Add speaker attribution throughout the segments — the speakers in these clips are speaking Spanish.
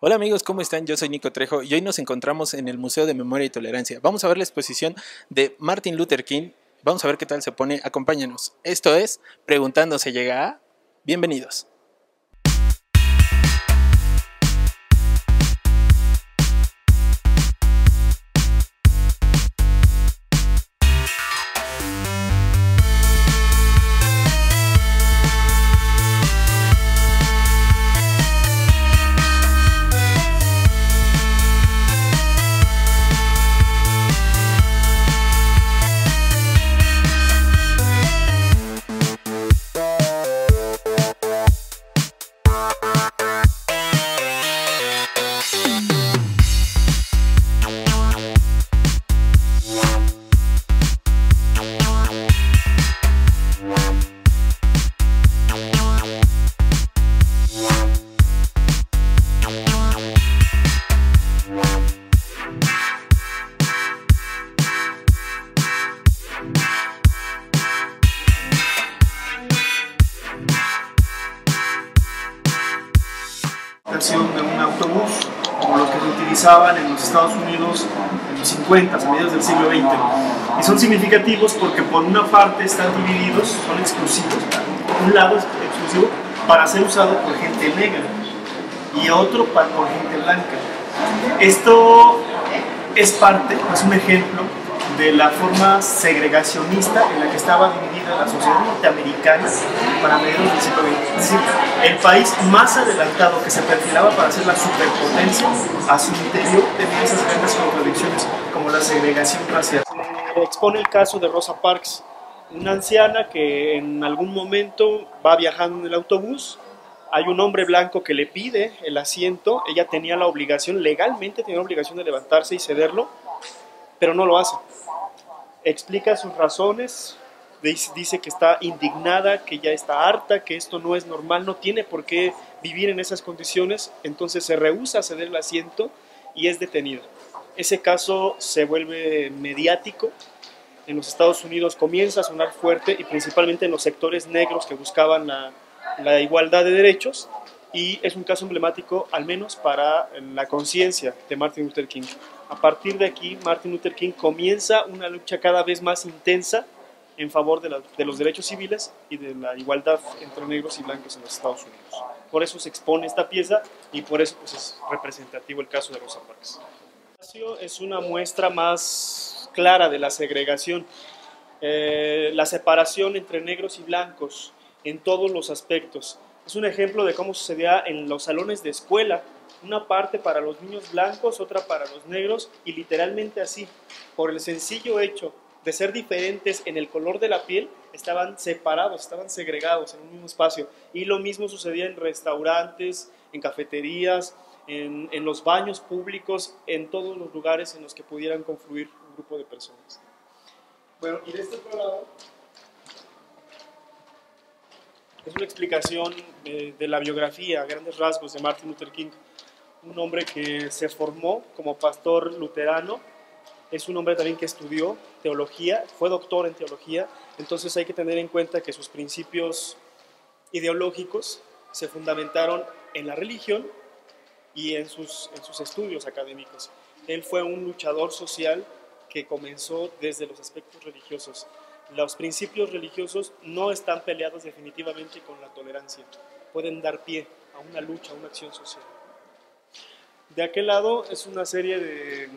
Speaker 1: Hola amigos, ¿cómo están? Yo soy Nico Trejo y hoy nos encontramos en el Museo de Memoria y Tolerancia. Vamos a ver la exposición de Martin Luther King. Vamos a ver qué tal se pone. Acompáñanos. Esto es Preguntando se llega a... Bienvenidos.
Speaker 2: De un autobús como los que se utilizaban en los Estados Unidos en los 50, a mediados del siglo XX. Y son significativos porque por una parte están divididos, son exclusivos. Un lado es exclusivo para ser usado por gente negra y otro por gente blanca. Esto es parte, es un ejemplo de la forma segregacionista en la que estaba dividida la sociedad norteamericana para mediados del siglo XX. Es decir, el país más adelantado que se perfilaba para ser la superpotencia, a su interior tenía esas grandes contradicciones como la segregación racial. Se expone el caso de Rosa Parks, una anciana que en algún momento va viajando en el autobús, hay un hombre blanco que le pide el asiento, ella tenía la obligación, legalmente tenía la obligación de levantarse y cederlo, pero no lo hace. Explica sus razones, dice que está indignada, que ya está harta, que esto no es normal, no tiene por qué vivir en esas condiciones, entonces se rehúsa a ceder el asiento y es detenida. Ese caso se vuelve mediático, en los Estados Unidos comienza a sonar fuerte y principalmente en los sectores negros que buscaban la igualdad de derechos, y es un caso emblemático al menos para la conciencia de Martin Luther King. A partir de aquí, Martin Luther King comienza una lucha cada vez más intensa en favor de los derechos civiles y de la igualdad entre negros y blancos en los Estados Unidos. Por eso se expone esta pieza y por eso pues, es representativo el caso de Rosa Parks. Es una muestra más clara de la segregación, la separación entre negros y blancos en todos los aspectos. Es un ejemplo de cómo sucedía en los salones de escuela, una parte para los niños blancos, otra para los negros, y literalmente así, por el sencillo hecho de ser diferentes en el color de la piel, estaban separados, estaban segregados en un mismo espacio. Y lo mismo sucedía en restaurantes, en cafeterías, en los baños públicos, en todos los lugares en los que pudieran confluir un grupo de personas. Bueno, y de este otro lado es una explicación de la biografía a grandes rasgos de Martin Luther King, un hombre que se formó como pastor luterano, es un hombre también que estudió teología, fue doctor en teología, entonces hay que tener en cuenta que sus principios ideológicos se fundamentaron en la religión y en sus estudios académicos. Él fue un luchador social que comenzó desde los aspectos religiosos. Los principios religiosos no están peleados definitivamente con la tolerancia, pueden dar pie a una lucha, a una acción social. De aquel lado es una serie de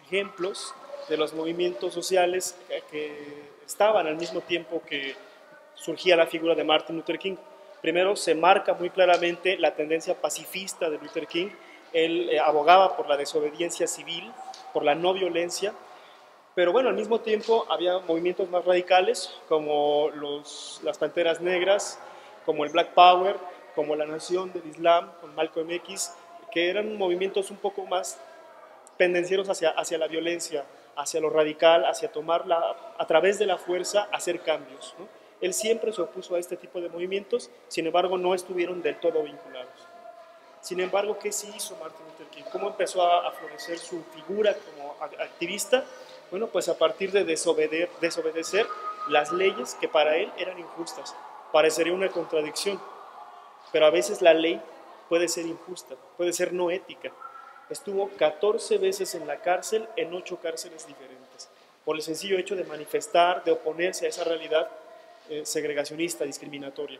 Speaker 2: ejemplos de los movimientos sociales que estaban al mismo tiempo que surgía la figura de Martin Luther King. Primero se marca muy claramente la tendencia pacifista de Luther King. Él abogaba por la desobediencia civil, por la no violencia, pero bueno, al mismo tiempo había movimientos más radicales como las Panteras Negras, como el Black Power, como la Nación del Islam con Malcolm X, que eran movimientos un poco más pendencieros hacia la violencia, hacia lo radical, hacia a través de la fuerza, hacer cambios, ¿no? Él siempre se opuso a este tipo de movimientos, sin embargo no estuvieron del todo vinculados. Sin embargo, ¿qué sí hizo Martin Luther King? ¿Cómo empezó a florecer su figura como activista? Bueno, pues a partir de desobedecer las leyes que para él eran injustas. Parecería una contradicción, pero a veces la ley puede ser injusta, puede ser no ética. Estuvo 14 veces en la cárcel, en 8 cárceles diferentes, por el sencillo hecho de manifestar, de oponerse a esa realidad segregacionista, discriminatoria.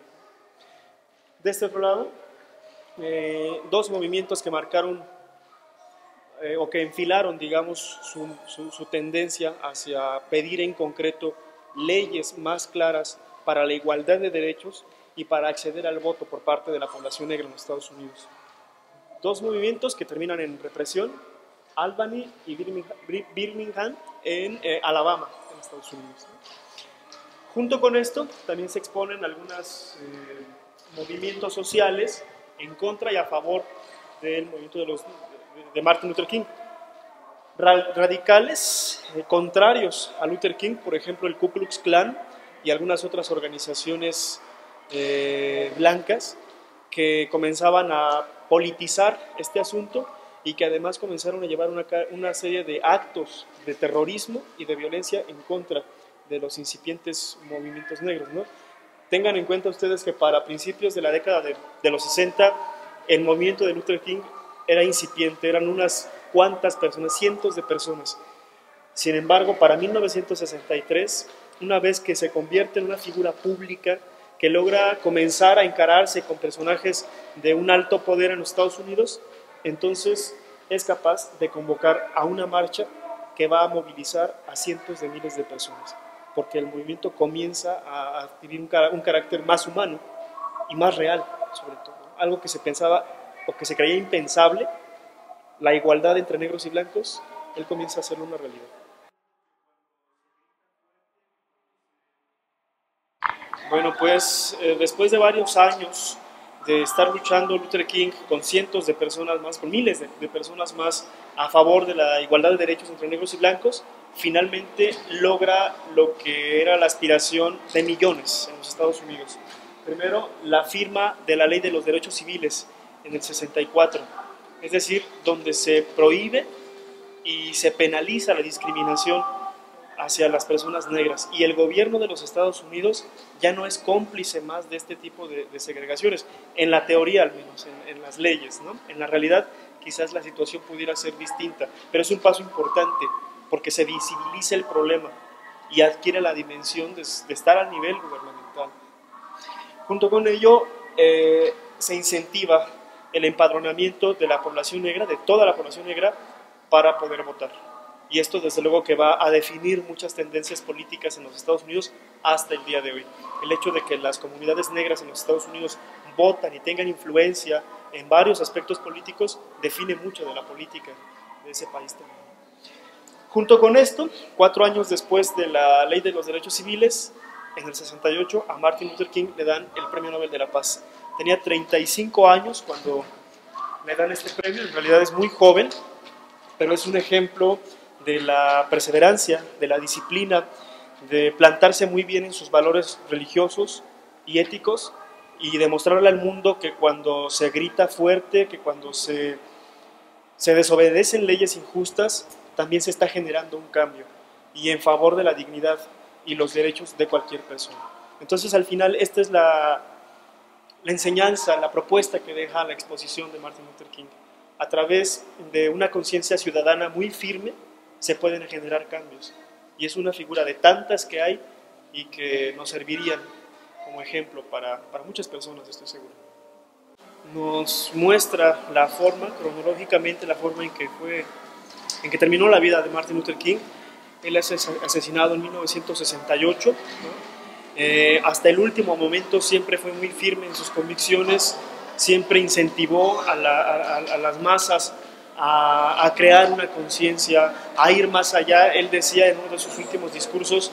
Speaker 2: De este otro lado, dos movimientos que marcaron o que enfilaron, digamos, su tendencia hacia pedir en concreto leyes más claras para la igualdad de derechos y para acceder al voto por parte de la población negra en los Estados Unidos. Dos movimientos que terminan en represión, Albany y Birmingham en Alabama, en Estados Unidos. Junto con esto, también se exponen algunos movimientos sociales en contra y a favor del movimiento de Martin Luther King. Radicales contrarios a Luther King, por ejemplo el Ku Klux Klan y algunas otras organizaciones blancas que comenzaban a politizar este asunto y que además comenzaron a llevar una serie de actos de terrorismo y de violencia en contra de los incipientes movimientos negros, ¿no? Tengan en cuenta ustedes que para principios de la década de los 60 el movimiento de Luther King era incipiente, eran unas cuantas personas, cientos de personas. Sin embargo, para 1963, una vez que se convierte en una figura pública, que logra comenzar a encararse con personajes de un alto poder en los Estados Unidos, entonces es capaz de convocar a una marcha que va a movilizar a cientos de miles de personas, porque el movimiento comienza a adquirir un carácter más humano y más real, sobre todo. Algo que se pensaba o que se creía impensable, la igualdad entre negros y blancos, él comienza a hacerlo una realidad. Bueno, pues después de varios años de estar luchando Luther King con cientos de personas más, con miles de personas más a favor de la igualdad de derechos entre negros y blancos, finalmente logra lo que era la aspiración de millones en los Estados Unidos. Primero, la firma de la Ley de los Derechos Civiles en el 64, es decir, donde se prohíbe y se penaliza la discriminación hacia las personas negras, y el gobierno de los Estados Unidos ya no es cómplice más de este tipo de segregaciones, en la teoría al menos, en las leyes, ¿no? En la realidad quizás la situación pudiera ser distinta, pero es un paso importante porque se visibiliza el problema y adquiere la dimensión de estar al nivel gubernamental. Junto con ello se incentiva el empadronamiento de la población negra, de toda la población negra, para poder votar. Y esto desde luego que va a definir muchas tendencias políticas en los Estados Unidos hasta el día de hoy. El hecho de que las comunidades negras en los Estados Unidos votan y tengan influencia en varios aspectos políticos define mucho de la política de ese país también. Junto con esto, 4 años después de la Ley de los Derechos Civiles, en el 68, a Martin Luther King le dan el Premio Nobel de la Paz. Tenía 35 años cuando le dan este premio, en realidad es muy joven, pero es un ejemplo de la perseverancia, de la disciplina, de plantarse muy bien en sus valores religiosos y éticos y demostrarle al mundo que cuando se grita fuerte, que cuando se desobedecen leyes injustas, también se está generando un cambio y en favor de la dignidad y los derechos de cualquier persona. Entonces al final esta es la enseñanza, la propuesta que deja la exposición de Martin Luther King. A través de una conciencia ciudadana muy firme se pueden generar cambios, y es una figura de tantas que hay y que nos servirían como ejemplo para muchas personas, estoy seguro. Nos muestra la forma, cronológicamente, la forma en que terminó la vida de Martin Luther King. Él es asesinado en 1968, ¿no? Hasta el último momento siempre fue muy firme en sus convicciones, siempre incentivó a las masas a crear una conciencia, a ir más allá. Él decía en uno de sus últimos discursos: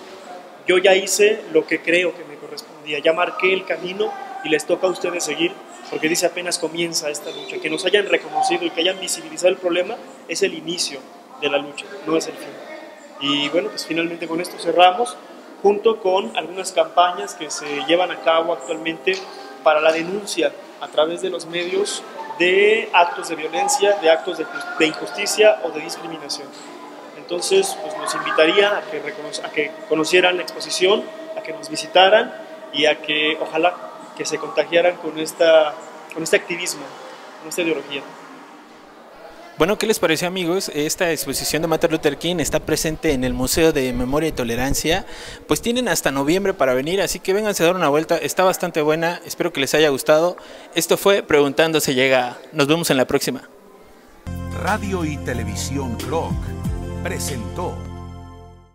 Speaker 2: yo ya hice lo que creo que me correspondía, ya marqué el camino y les toca a ustedes seguir, porque dice apenas comienza esta lucha. Que nos hayan reconocido y que hayan visibilizado el problema es el inicio de la lucha, no es el fin. Y bueno, pues finalmente con esto cerramos, junto con algunas campañas que se llevan a cabo actualmente para la denuncia a través de los medios de actos de violencia, de actos de injusticia o de discriminación. Entonces, pues los invitaría a que conocieran la exposición, a que nos visitaran y a que ojalá que se contagiaran con este activismo esta ideología.
Speaker 1: Bueno, ¿qué les pareció, amigos? Esta exposición de Martin Luther King está presente en el Museo de Memoria y Tolerancia. Pues tienen hasta noviembre para venir, así que vénganse a dar una vuelta. Está bastante buena, espero que les haya gustado. Esto fue Preguntando se llega. Nos vemos en la próxima.
Speaker 3: Radio y Televisión Clock presentó